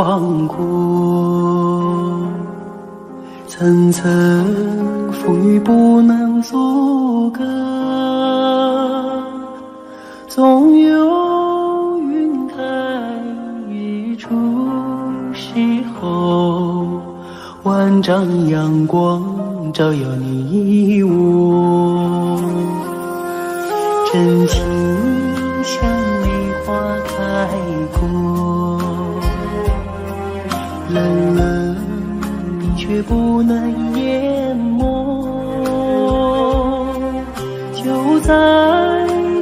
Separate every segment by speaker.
Speaker 1: 壮阔，层层风雨不能阻隔，总有云开日出时候，万丈阳光照耀你我，真情像梅花开过，冷冷冰雪不能淹没，就在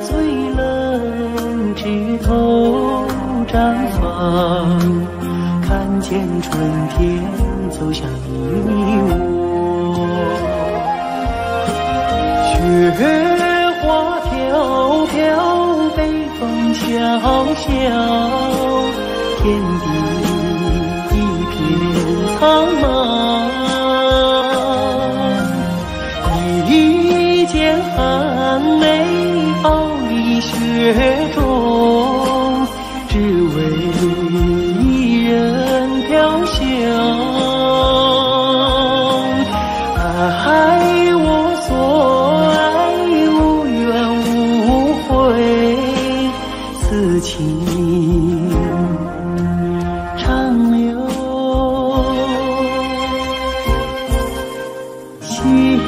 Speaker 1: 最冷枝头绽放，看见春天走向你我，雪花飘飘，北风萧萧，天地一片苍茫，一剑寒梅傲立雪中，只为一人飘香。爱我所爱，无怨无悔，此情长留心间。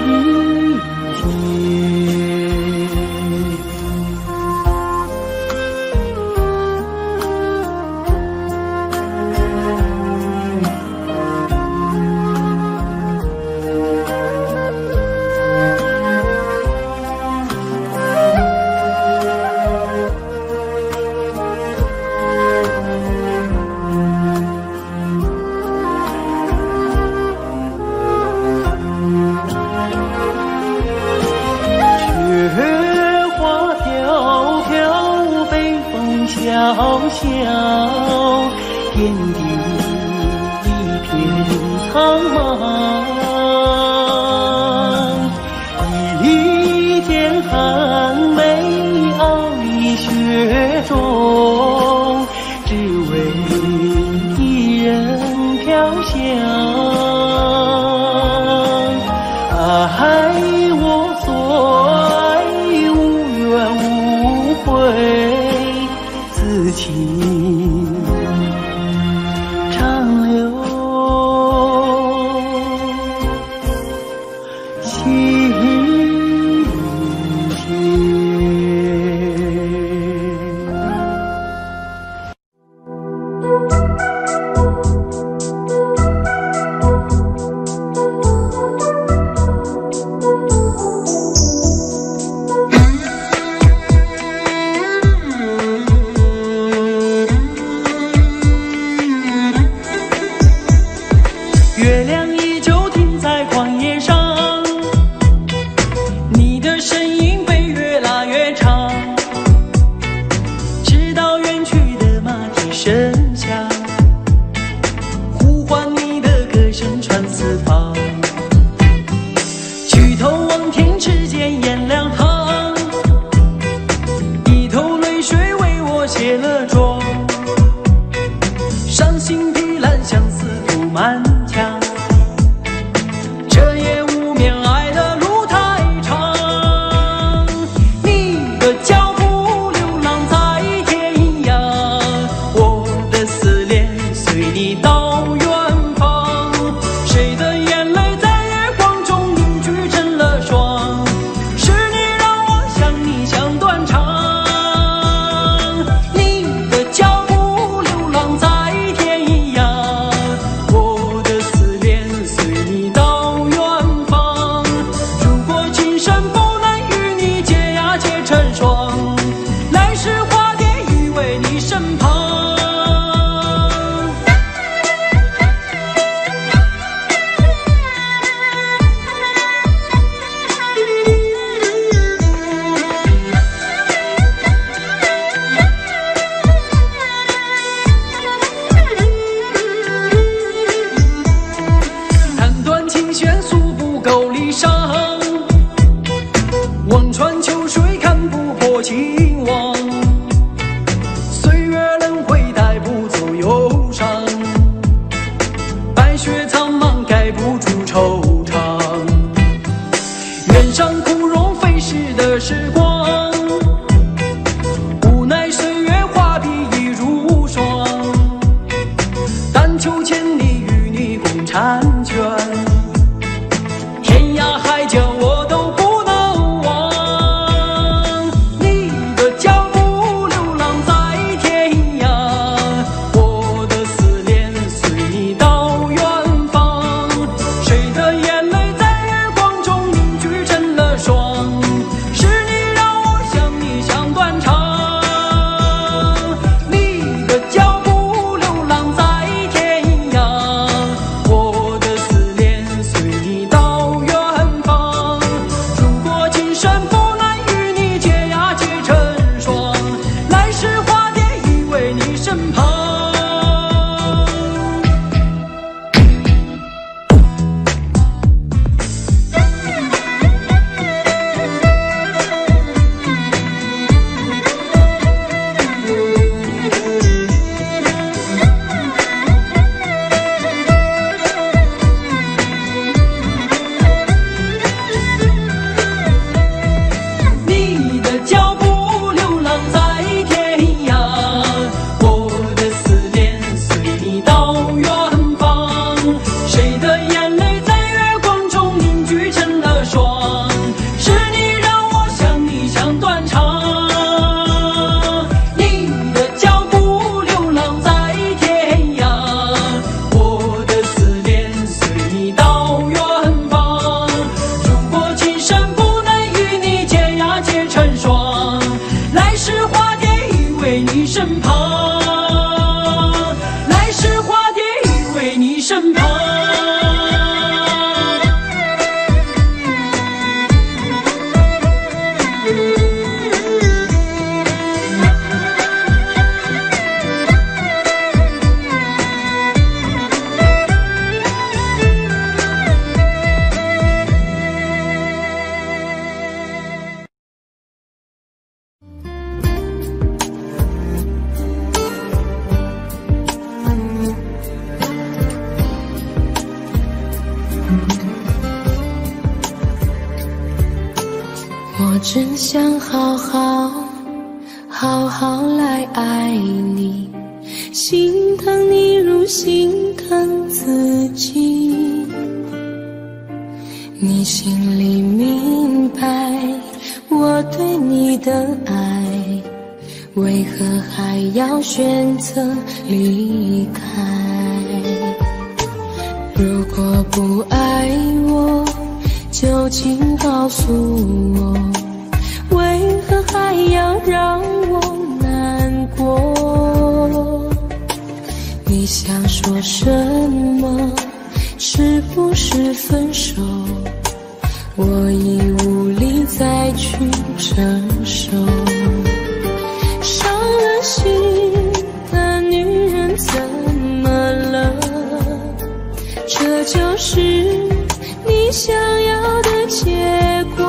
Speaker 1: 小小天地一片苍茫，一剑寒梅傲立雪中，只为一人飘香。爱我所爱，无怨无悔，此情长留心间。月亮依旧停在旷野上，你的身影被越拉越长，直到远去的马蹄声响，呼唤你的歌声传四方。举头望天，只见颜良堂，一头泪水为我卸了妆，伤心的蓝相思涂满墙，这夜无眠，爱的路太长，你的脚步流浪在天涯，我的思念随你到远方，谁的眼泪在月光中凝聚成了霜，是你让我想你想断肠，你的脚步流浪在天涯，我的思念随你到远方，如果今生不能与你结呀结成双，来世化蝶依偎你身旁。环球千里与你共婵娟，天涯海角我都不能忘。你的脚步流浪在天涯，我的思念随你到远方。谁的眼泪在月光中凝聚成了霜？是你让我想你想断肠。你的脚步流浪在天涯，我的思念随你到远方。如果今生不能与你结呀结成双，来世化蝶依偎你身旁。你的脚步流浪在天涯，我的思念随你到远方。谁的眼泪在月光中凝聚成了霜？是你让我想你想断肠。你的脚步流浪在天涯，我的思念随你到远方。如果今生不能与你结呀结成双，来世化蝶依偎你身旁。来世化蝶依偎你身旁。
Speaker 2: 我只想好好来爱你，心疼你如心疼自己。你心里明白我对你的爱，为何还要选择离开？如果不爱我，就请告诉我，为何还要让我难过？你想说什么？是不是分手？我已无力再去承受。伤了心的女人怎么了？这就是你想要的结果。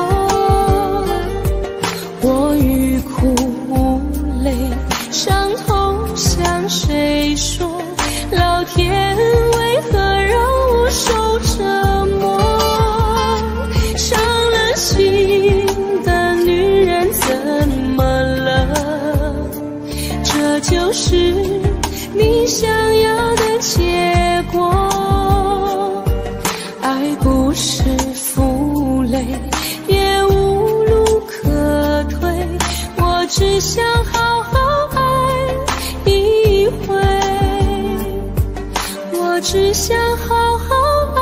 Speaker 2: 我欲哭无泪，伤痛向谁说？老天为何让我受折磨？伤了心的女人怎么了？这就是你想要的结果。爱不是负累，也无路可退，我只想好好爱一回，我只想好好爱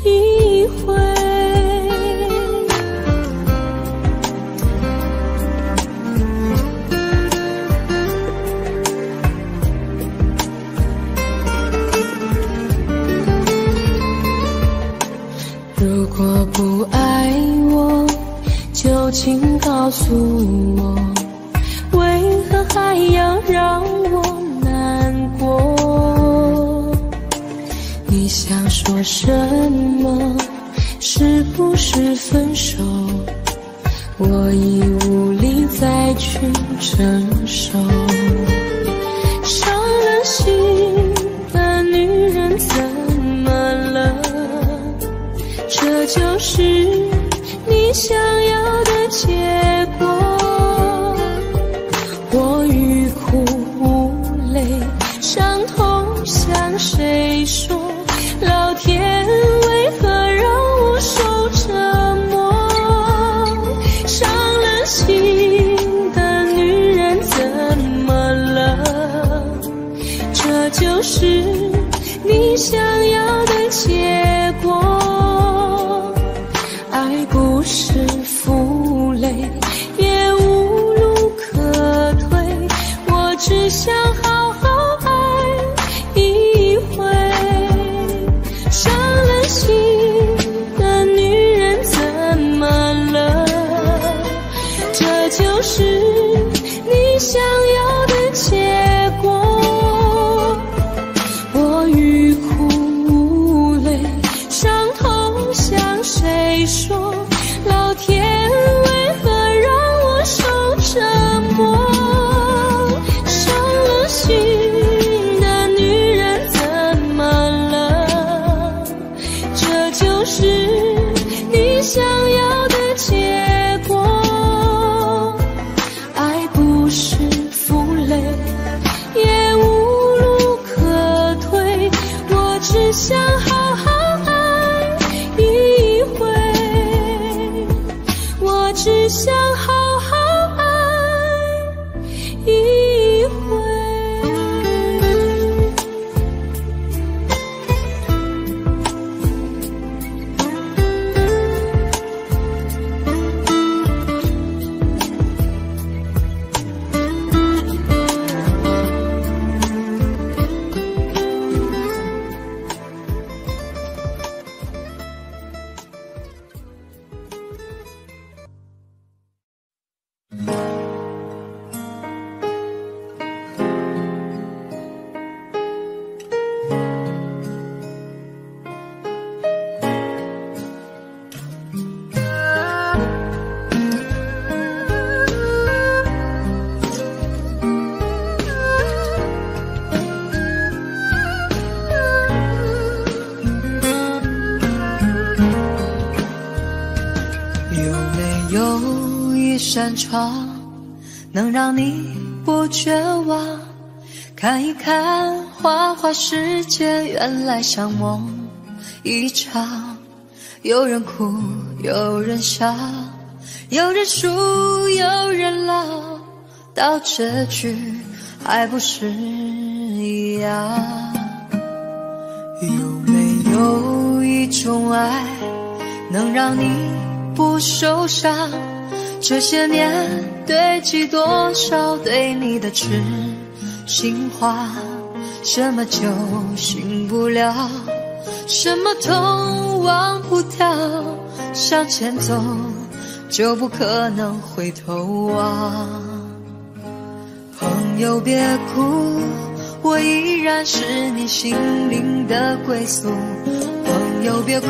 Speaker 2: 一回。如果不爱我，就请告诉我，为何还要让我难过？你想说什么？是不是分手？我已无力再去承受。伤了心的女人怎么了？这就是你想要的结果。我欲哭无泪，伤痛向谁说？老天为何让我受折磨？伤了心的女人怎么了？这就是你想要的结果。爱不是负累，也无路可退，我只想好好爱一回。伤了心的女人怎么了？这就是你想要的结果。我欲哭无泪，伤痛向谁说？老天为何让我受折磨？伤了心的女人怎么了？这就是你想要的结果。爱不是负累，也无路可退，我只想好好爱一回，我只想好好爱一回。
Speaker 3: 有一扇窗，能让你不绝望，看一看花花世界，原来像梦一场。有人哭，有人笑，有人输，有人老，到结局还不是一样。有没有一种爱，能让你不受伤？这些年堆积多少对你的痴心话？什么酒醒不了，什么痛忘不掉，向前走就不可能回头望。朋友别哭，我依然是你心灵的归宿。朋友别哭，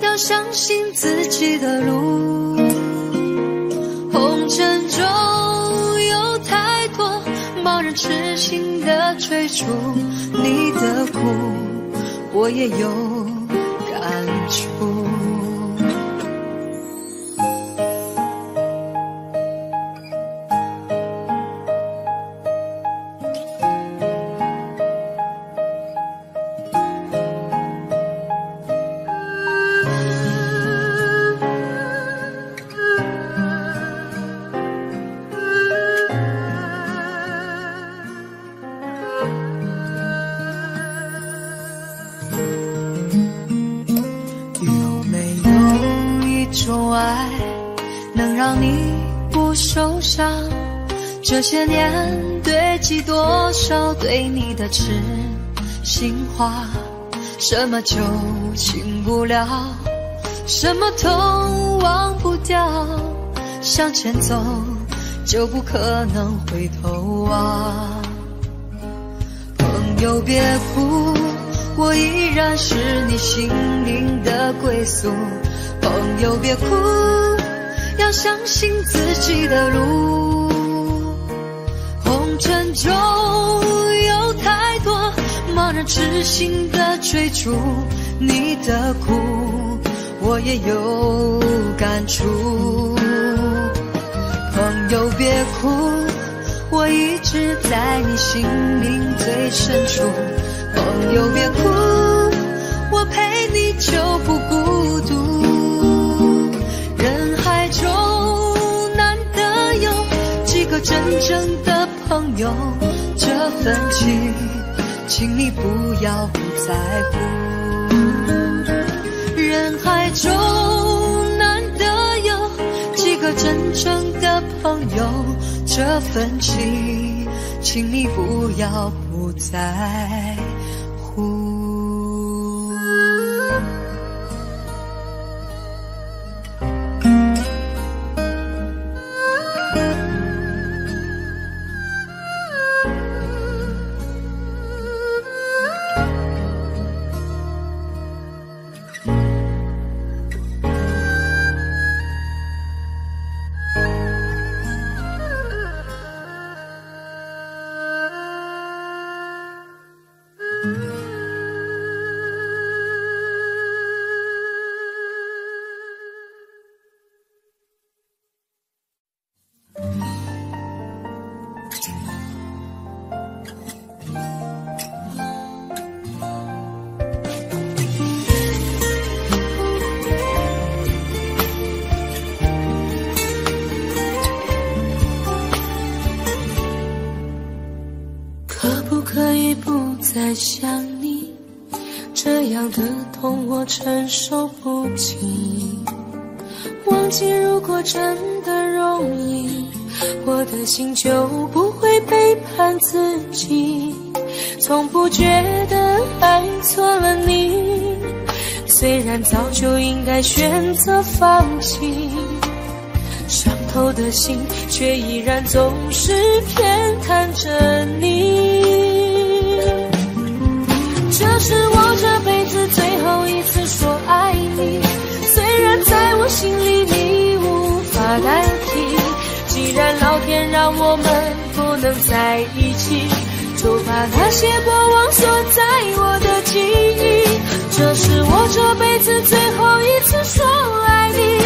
Speaker 3: 要相信自己的路。红尘中有太多盲人痴心的追逐，你的苦我也有感触。受伤，这些年堆积多少对你的痴心话？什么酒醒不了，什么痛忘不掉，向前走就不可能回头望。朋友别哭，我依然是你心灵的归宿。朋友别哭，要相信自己的路。红尘中有太多盲人痴心的追逐，你的苦我也有感触。朋友别哭，我一直在你心灵最深处。朋友别哭，我陪你就不孤独。人海中难得有几个真正的朋友，这份情，请你不要不在乎。人海中难得有几个真正的朋友，这份情，请你不要不在乎。
Speaker 2: 再想你，这样的痛我承受不起。忘记如果真的容易，我的心就不会背叛自己。从不觉得爱错了你，虽然早就应该选择放弃，伤透的心却依然总是偏袒着你。这是我这辈子最后一次说爱你，虽然在我心里你无法代替。既然老天让我们不能在一起，就把那些过往锁在我的记忆。这是我这辈子最后一次说爱你，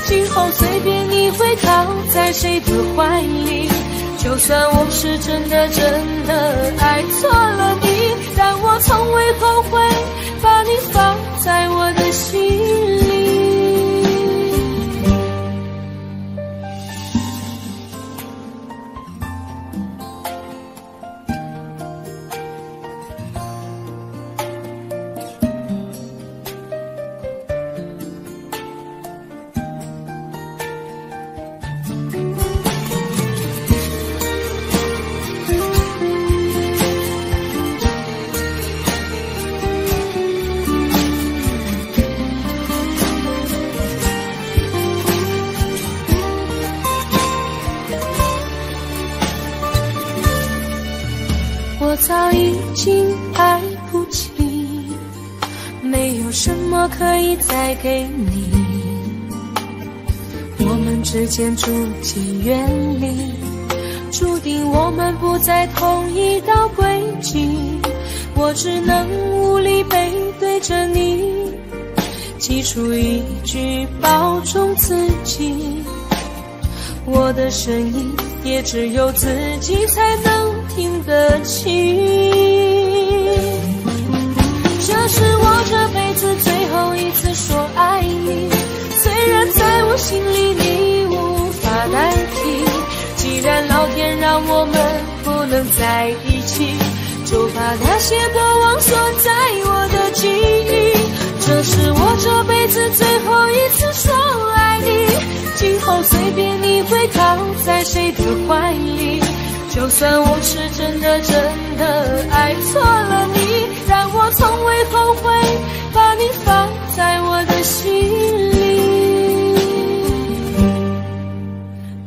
Speaker 2: 今后随便你会靠在谁的怀里。就算我是真的爱错了你，但我从未后悔把你放在我的心里。我早已经爱不起，没有什么可以再给你。我们之间注定远离，注定我们不在同一道轨迹。我只能无力背对着你，挤出一句保重自己。我的声音也只有自己才能听得清。这是我这辈子最后一次说爱你，虽然在我心里你无法代替。既然老天让我们不能在一起，就把那些过往锁在我的记忆。这是我这辈子最后一次说爱你，今后随便你会靠在谁的怀里。就算我是真的爱错了你，但我从未后悔把你放在我的心里。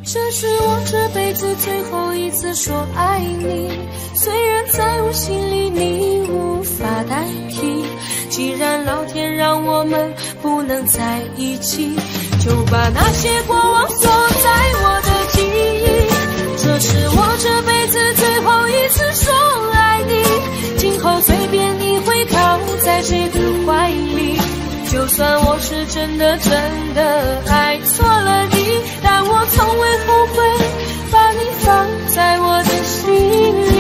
Speaker 2: 这是我这辈子最后一次说爱你，虽然在我心里你无法代替。既然老天让我们不能在一起，就把那些过往锁在我的记忆。这是我这辈子最后一次说爱你，今后随便你会靠在谁的怀里。就算我是真的爱错了你，但我从未后悔把你放在我的心里。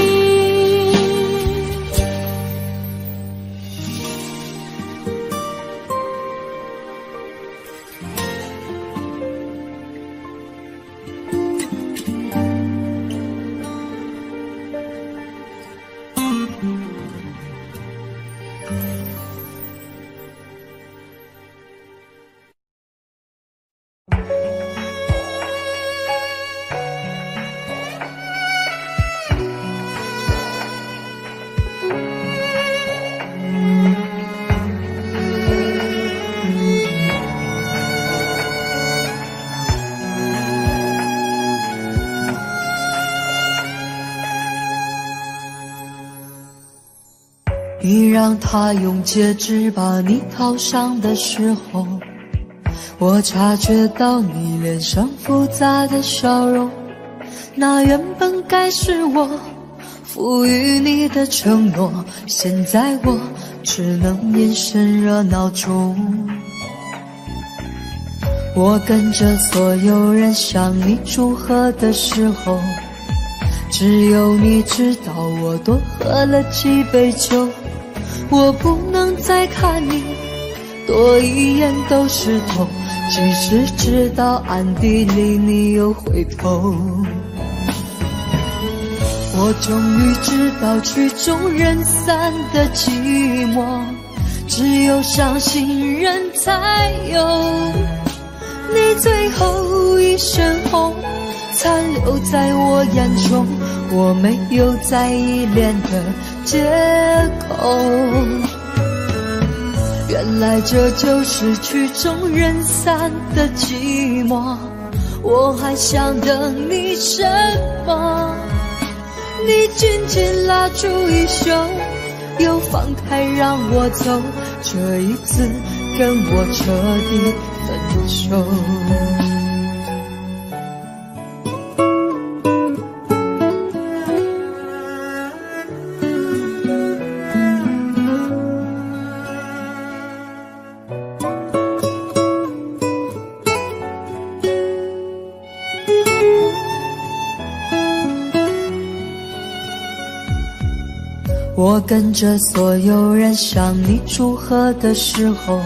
Speaker 3: 你让他用戒指把你套上的时候，我察觉到你脸上复杂的笑容，那原本该是我赋予你的承诺，现在我只能眼神热闹中。我跟着所有人向你祝贺的时候，只有你知道我多喝了几杯酒。我不能再看你多一眼都是痛，即使知道暗地里你又回头。我终于知道曲终人散的寂寞，只有伤心人才有。你最后一身红残留在我眼中，我没有再依恋的借口。原来这就是曲终人散的寂寞，我还想等你什么？你紧紧拉住衣袖，又放开让我走，这一次跟我彻底分手。我跟着所有人向你祝贺的时候，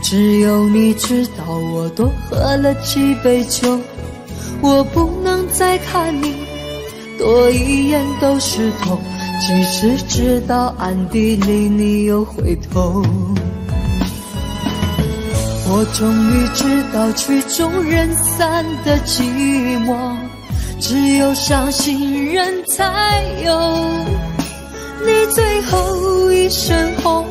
Speaker 3: 只有你知道我多喝了几杯酒。我不能再看你多一眼都是痛，即使知道暗地里你又回头。我终于知道曲终人散的寂寞，只有伤心人才有。你最后一身红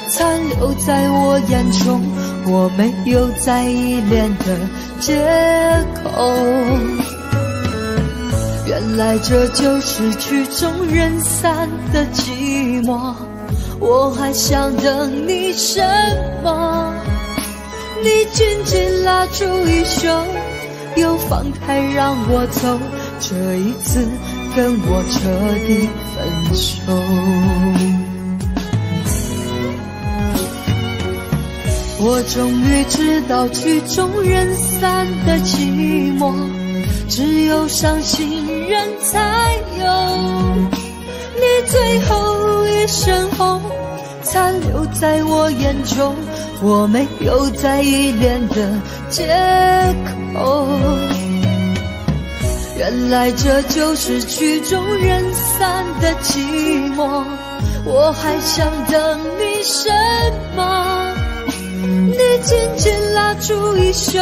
Speaker 3: 残留在我眼中，我没有再依恋的借口。原来这就是曲终人散的寂寞，我还想等你什么？你紧紧拉住衣袖，又放开让我走，这一次跟我彻底分手。我终于知道曲终人散的寂寞，只有伤心人才有。你最后一身红残留在我眼中，我没有再依恋的借口。原来这就是曲终人散的寂寞，我还想等你什么？你紧紧拉住衣袖，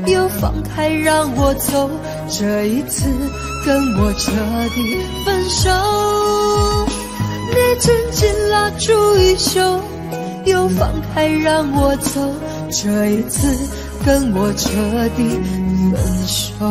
Speaker 3: 又放开让我走，这一次跟我彻底分手。你紧紧拉住衣袖，又放开让我走，这一次跟我彻底分手。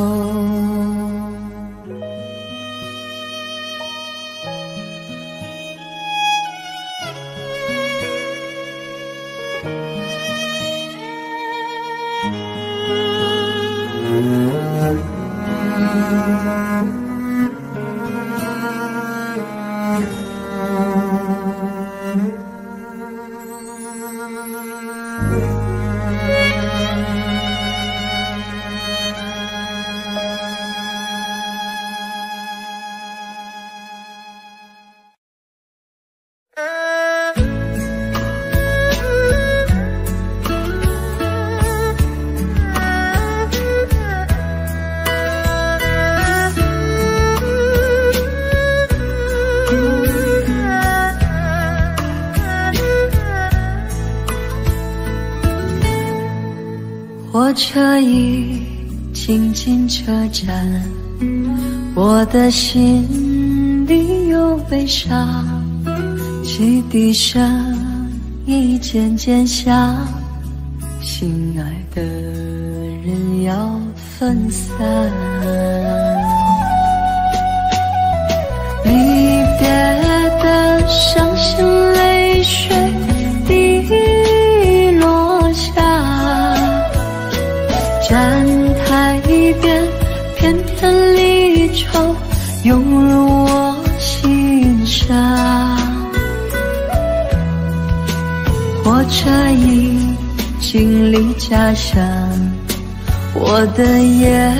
Speaker 3: 火车已经进车站，我的心里有悲伤，汽笛声已渐渐响，心爱的人要分散。离别的伤心泪水滴落下，站台边片片离愁涌入我心上。火车已经离家乡，我的眼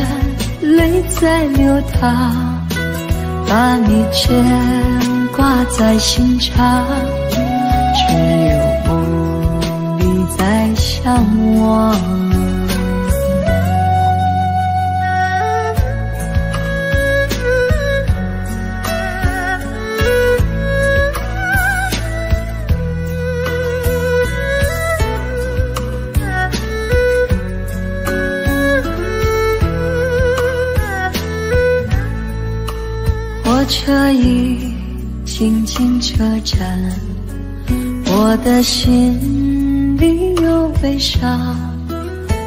Speaker 3: 泪在流淌，把你牵挂在心上，只有梦里在向往。火车已经进车站，我的心里有悲伤，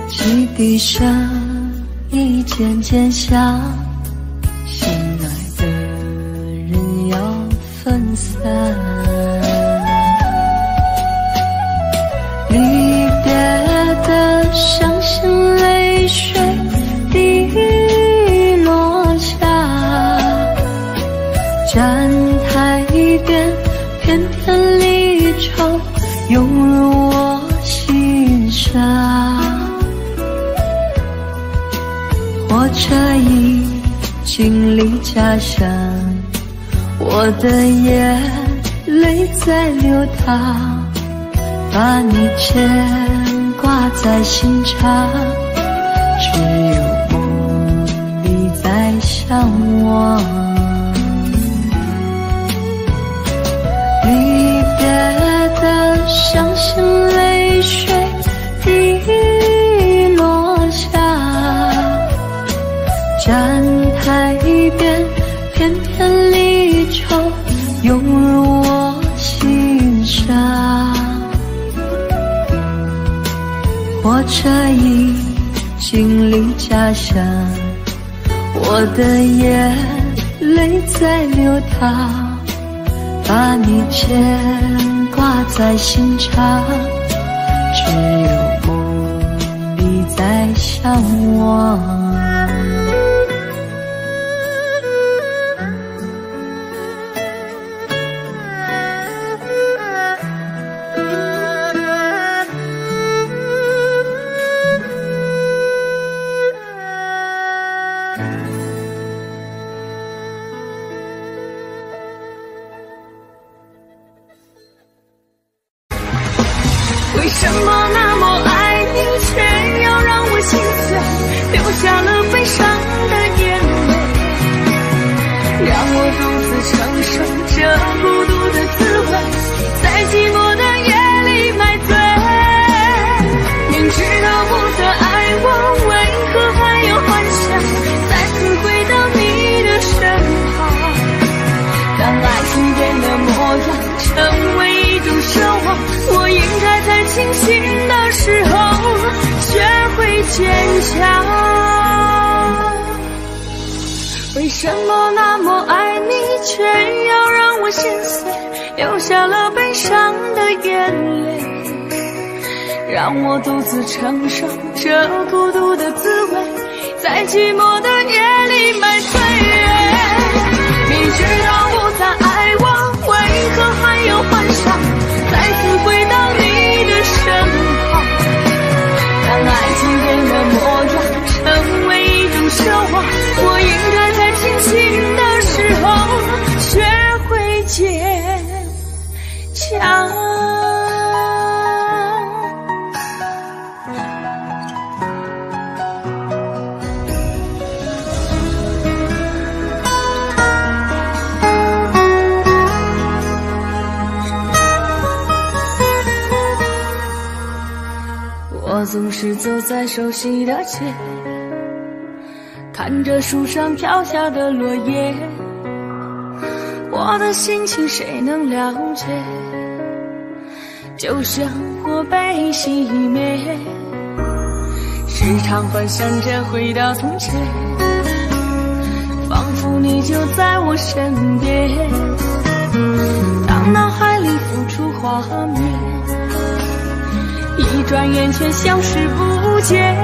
Speaker 3: 汽笛声已渐渐响，心爱的人要分散。离别的伤心泪水滴落下，站台边片片离愁涌入我心上。火车已经离家乡，我的眼泪在流淌，把你牵挂在心上，只有梦里在向往。离别的伤心泪水滴落下，站台边片片离愁涌入我心上。火车已经离家乡，我的眼泪在流淌，把你牵挂在心上，只有梦里在向往。
Speaker 2: 为什么那么爱你，却要让我心碎，流下了悲伤的眼泪，让我独自承受这孤独的滋味，在寂寞的夜里买醉。明知道不再爱我，为何还有幻想再次回到你的身旁？当爱情变得模样，成为一种奢望，我应该在清醒的时候学会坚强。为什么那么爱你，却要让我心碎，流下了悲伤的眼泪，让我独自承受这孤独的滋味，在寂寞的夜里买醉。明知道不再爱我，为何还有幻想再次回到你的身旁？当爱情变得模样，成为一种奢望，我应该在清醒的时候学会坚强。我总是走在熟悉的街，看着树上飘下的落叶，我的心情谁能了解？就像火被熄灭，时常幻想着回到从前，仿佛你就在我身边。当脑海里浮出画面，一转眼却消失不见。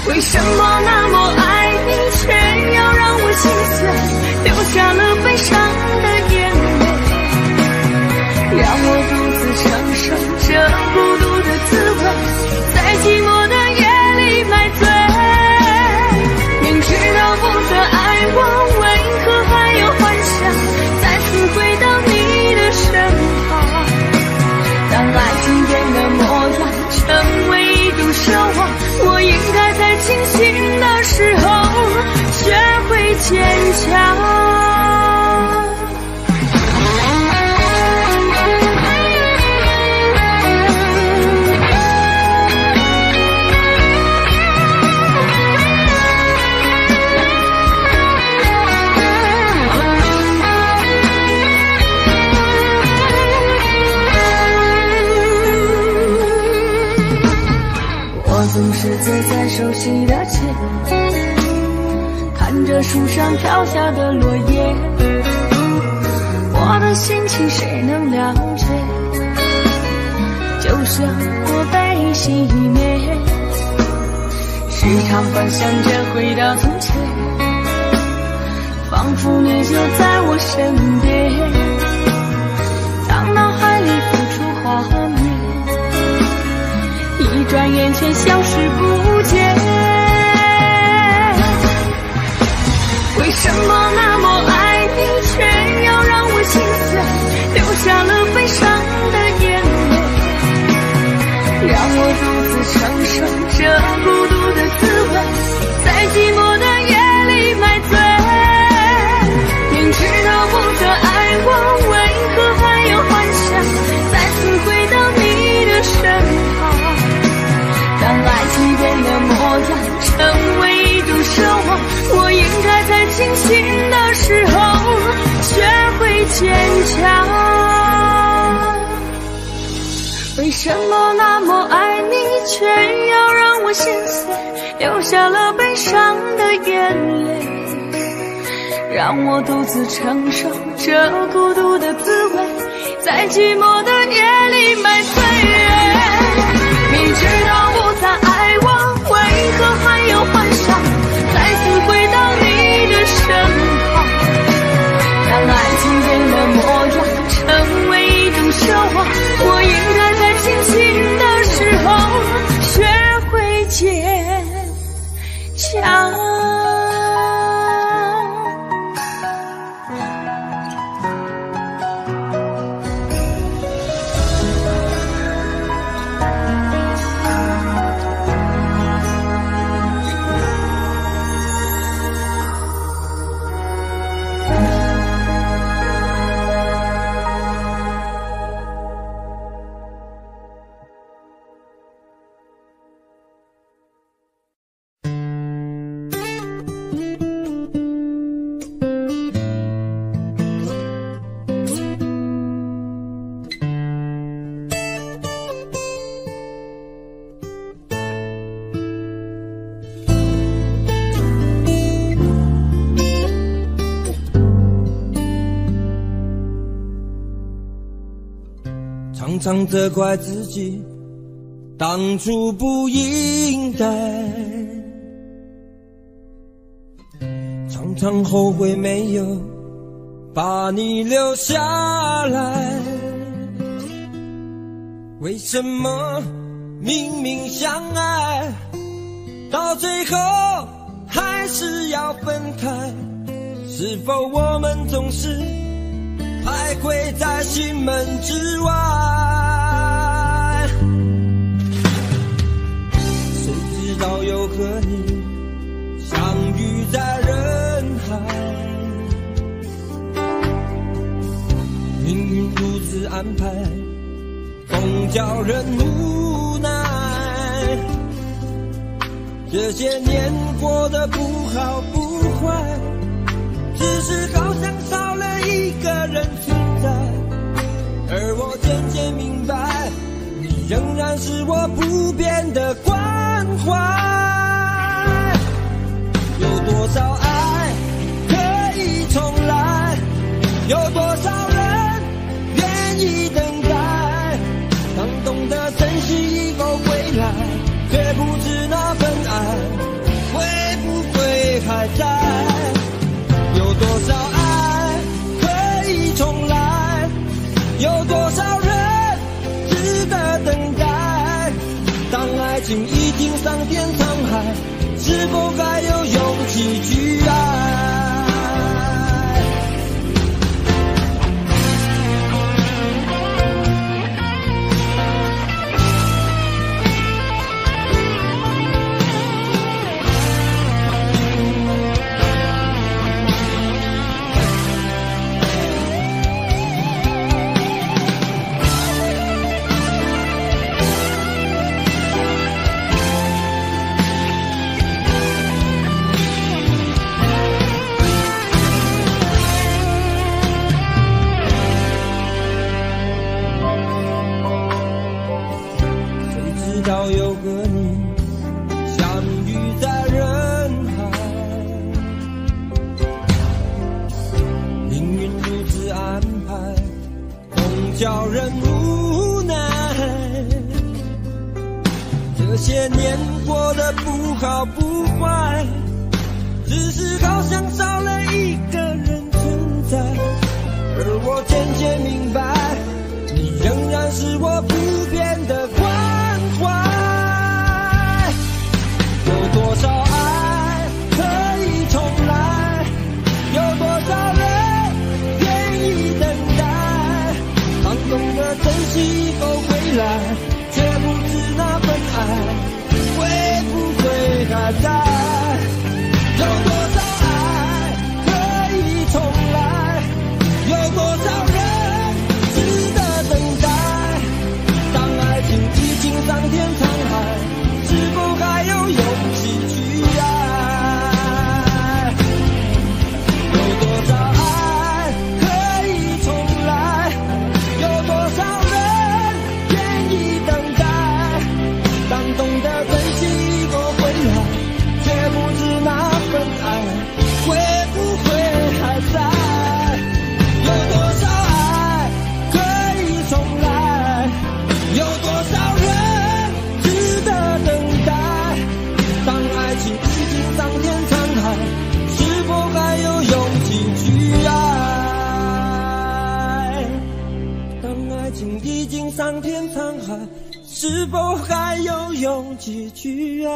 Speaker 2: 为什么那么爱你，却要让我心碎，流下了悲伤的眼泪，让我独自承受这孤独的滋味，在寂寞的夜里买醉。明知道不再爱我，为何还有幻想再次回到你的身旁？当爱情变了模样，成为一种奢望，我应该在清醒的时候学会坚强。总是走在熟悉的街，看着树上飘下的落叶，我的心情谁能了解？就像火被熄灭，时常幻想着回到从前，仿佛你就在我身边。当脑海里浮出画面，一转眼却消失不见。为什么那么爱你，却要让我心碎，流下了悲伤的眼泪，让我独自承受这孤独的滋味，在寂寞的夜里买醉。明知道不再爱我，为何还有幻想再次回到你的身旁？当爱情变了模样，成为一种奢望，我应该在清醒的时候学会坚强。为什么那么爱你，却要让我心碎，流下了悲伤的眼泪，让我独自承受这孤独的滋味，在寂寞的夜里买醉。明知道不再爱我，为何还有幻想再次回到你的身旁？当爱情变了模样，成为一种奢望，我应该在清醒的时候学会坚强。
Speaker 4: 常常责怪自己当初不应该，常常后悔没有把你留下来。为什么明明相爱，到最后还是要分开？是否我们总是徘徊在心门之外？谁知道又和你相遇在人海，命运如此安排，风总叫人无奈。这些年过得不好不坏，只是好像少了一个人存在。而我渐渐明白，你仍然是我不变的关怀。有多少爱可以重来？有多少人愿意等待？当懂得珍惜以后回来，却不知那份爱会不会还在。有多少爱可以重来？有多少人值得等待？当爱情已经桑田沧海，是否还有勇气去爱？有个你相遇在人海，命运如此安排，总叫人无奈。这些年过得不好不坏，只是好像少了一个人存在。而我渐渐明白，你仍然是我不变的关怀。有多少爱可以重来？有多少人愿意等待？当懂得珍惜以后回来，却不知那份爱会不会还在。有多少爱可以重来？有多少人值得等待？当爱情已经桑田沧海，是否还有勇气去爱？有多少爱可以重来？有多少人愿意等待？当懂得珍惜以后回来，却不知那份爱会不会还在。有多少爱可以重来？有多少人值得等待？当爱情已经桑田沧海，是否还有勇气去爱？当爱情已经桑田沧海，是否还有勇气去爱？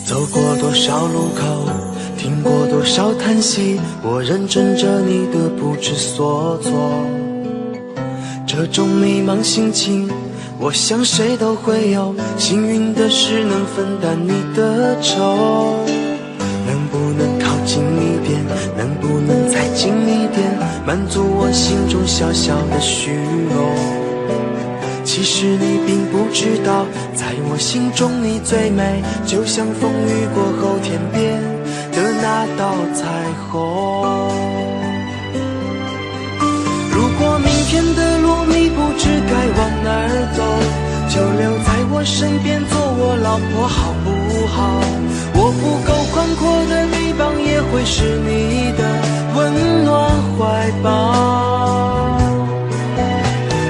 Speaker 5: 走过多少路口，听过多少叹息，我认真着你的不知所措。这种迷茫心情，我想谁都会有。幸运的是能分担你的愁，能不能靠近一点，能不能再近一点，满足我心中小小的虚荣。其实你并不知道，在我心中你最美，就像风雨过后天边的那道彩虹。如果明天的路你不知该往哪儿走，就留在我身边做我老婆好不好？我不够宽阔的臂膀也会是你的温暖怀抱。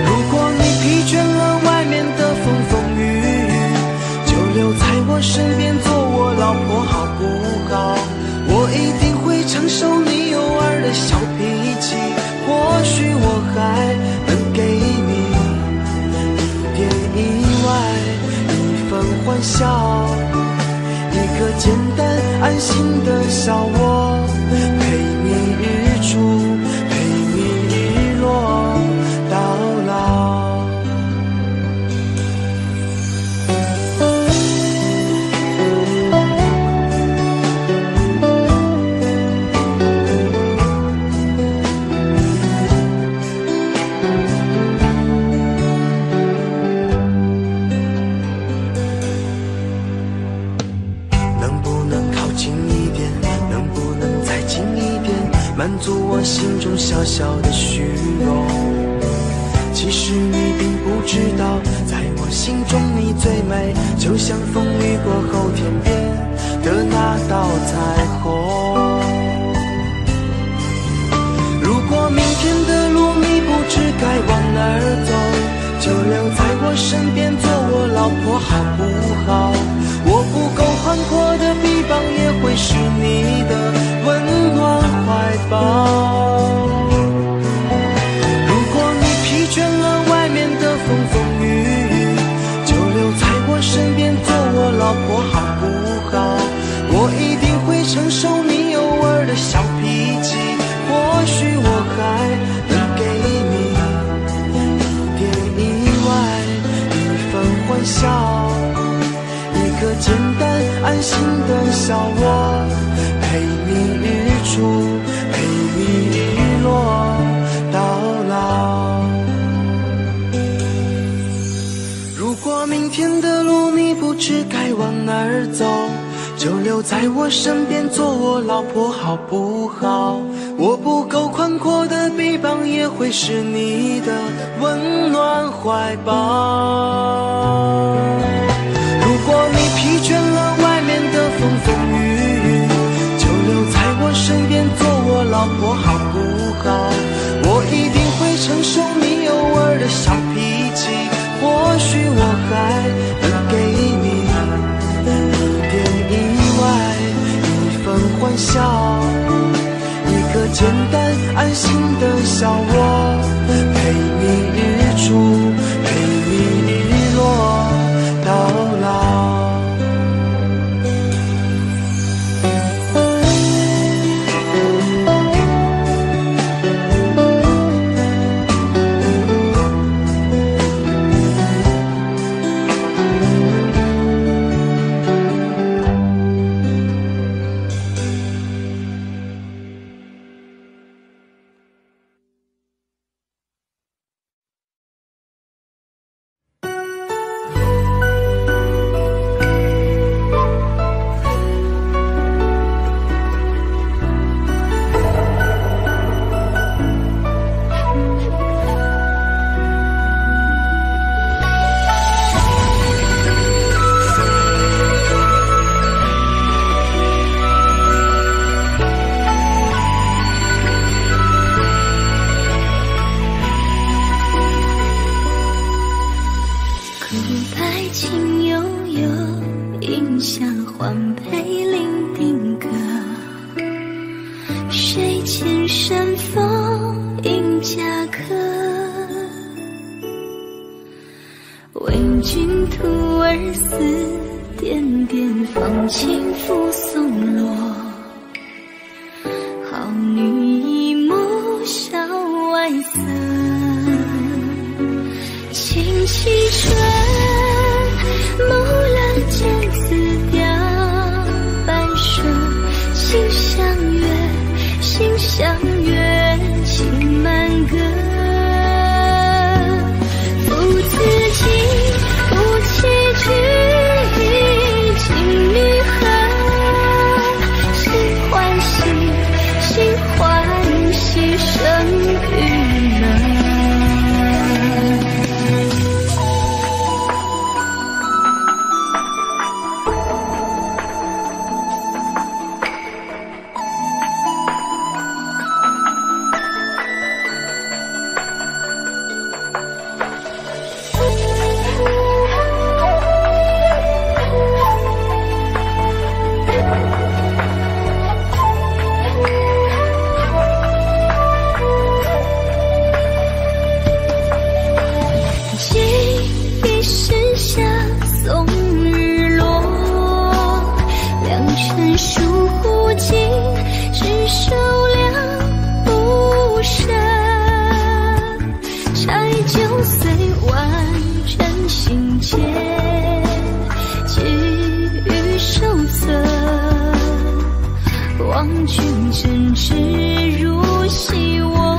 Speaker 5: 如果你疲倦了外面的风风雨心的小窝，陪你日出，陪你日落到老。满足我心中小小的虚荣。其实你并不知道，在我心中你最美，就像风雨过后天边的那道彩虹。如果明天的路你不知该往哪儿走，就留在我身边做我老婆好不好？我不够宽阔的臂膀，也会是你的温暖怀抱。如果你疲倦了外面的风风雨雨，就留在我身边做我老婆好不好？我一定会承受你偶尔的小脾气，或许我还能给你一点意外，一份欢笑，一个简单安心的小窝，陪你日出，陪你日落到老。如果明天的路你不知该往哪儿走，就留在我身边做我老婆好不好？我不够宽阔的臂膀，也会是你的温暖怀抱。如果你疲倦了外面的风风雨雨，就留在我身边做我老婆好不好？我一定会承受你偶尔的小脾气，或许我还能给你一点意外，一份欢笑，一个简单安心的小窝，陪你日出，陪你日落到老。
Speaker 2: 情侣河，
Speaker 3: 就随万尘心结，寄予手册，望君真挚如昔我。